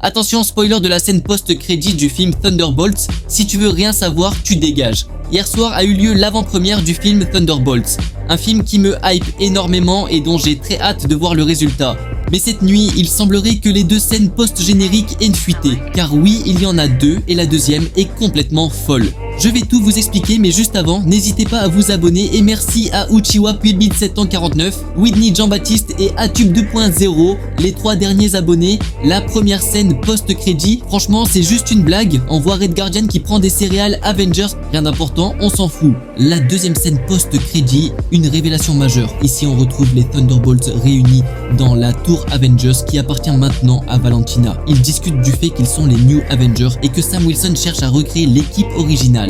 Attention, spoiler de la scène post-crédit du film Thunderbolts, si tu veux rien savoir, tu dégages. Hier soir a eu lieu l'avant-première du film Thunderbolts, un film qui me hype énormément et dont j'ai très hâte de voir le résultat. Mais cette nuit, il semblerait que les deux scènes post-génériques aient fuité, car oui, il y en a deux et la deuxième est complètement folle. Je vais tout vous expliquer, mais juste avant, n'hésitez pas à vous abonner et merci à Uchiwa Pulbit 749, Whitney Jean-Baptiste et Atube 2.0, les 3 derniers abonnés. La première scène post-crédit, franchement c'est juste une blague, on voit Red Guardian qui prend des céréales Avengers, rien d'important, on s'en fout. La deuxième scène post-crédit, une révélation majeure. Ici on retrouve les Thunderbolts réunis dans la tour Avengers qui appartient maintenant à Valentina. Ils discutent du fait qu'ils sont les New Avengers et que Sam Wilson cherche à recréer l'équipe originale.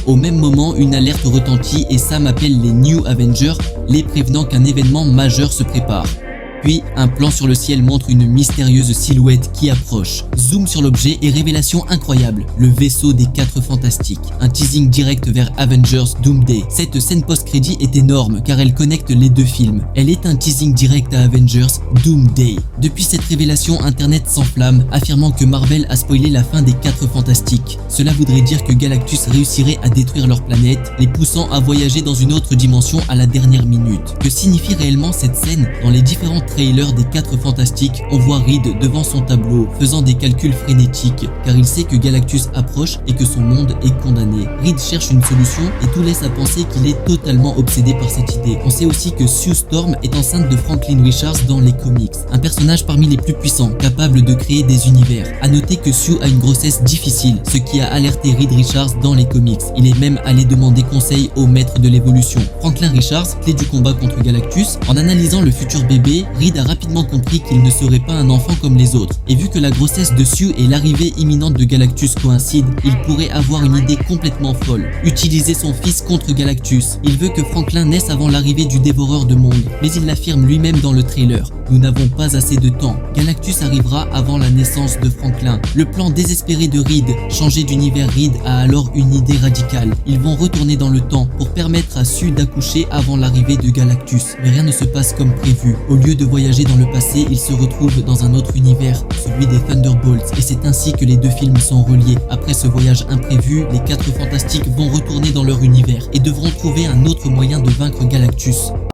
Au même moment, une alerte retentit et Sam appelle les New Avengers, les prévenant qu'un événement majeur se prépare. Puis, un plan sur le ciel montre une mystérieuse silhouette qui approche. Zoom sur l'objet et révélation incroyable, le vaisseau des 4 fantastiques. Un teasing direct vers Avengers Doomsday. Cette scène post-crédit est énorme car elle connecte les deux films. Elle est un teasing direct à Avengers Doomsday. Depuis cette révélation, Internet s'enflamme, affirmant que Marvel a spoilé la fin des 4 fantastiques. Cela voudrait dire que Galactus réussirait à détruire leur planète, les poussant à voyager dans une autre dimension à la dernière minute. Que signifie réellement cette scène? Dans les différents trailer des 4 fantastiques, on voit Reed devant son tableau, faisant des calculs frénétiques, car il sait que Galactus approche et que son monde est condamné. Reed cherche une solution et tout laisse à penser qu'il est totalement obsédé par cette idée. On sait aussi que Sue Storm est enceinte de Franklin Richards dans les comics, un personnage parmi les plus puissants, capable de créer des univers. A noter que Sue a une grossesse difficile, ce qui a alerté Reed Richards dans les comics. Il est même allé demander conseil au maître de l'évolution, Franklin Richards, clé du combat contre Galactus. En analysant le futur bébé, Reed a rapidement compris qu'il ne serait pas un enfant comme les autres. Et vu que la grossesse de Sue et l'arrivée imminente de Galactus coïncident, il pourrait avoir une idée complètement folle. Utiliser son fils contre Galactus. Il veut que Franklin naisse avant l'arrivée du dévoreur de monde. Mais il l'affirme lui-même dans le trailer. Nous n'avons pas assez de temps. Galactus arrivera avant la naissance de Franklin. Le plan désespéré de Reed, changer d'univers. Reed a alors une idée radicale. Ils vont retourner dans le temps pour permettre à Sue d'accoucher avant l'arrivée de Galactus. Mais rien ne se passe comme prévu. Au lieu de voyager dans le passé, ils se retrouvent dans un autre univers, celui des Thunderbolts, et c'est ainsi que les deux films sont reliés. Après ce voyage imprévu, les 4 fantastiques vont retourner dans leur univers et devront trouver un autre moyen de vaincre Galactus.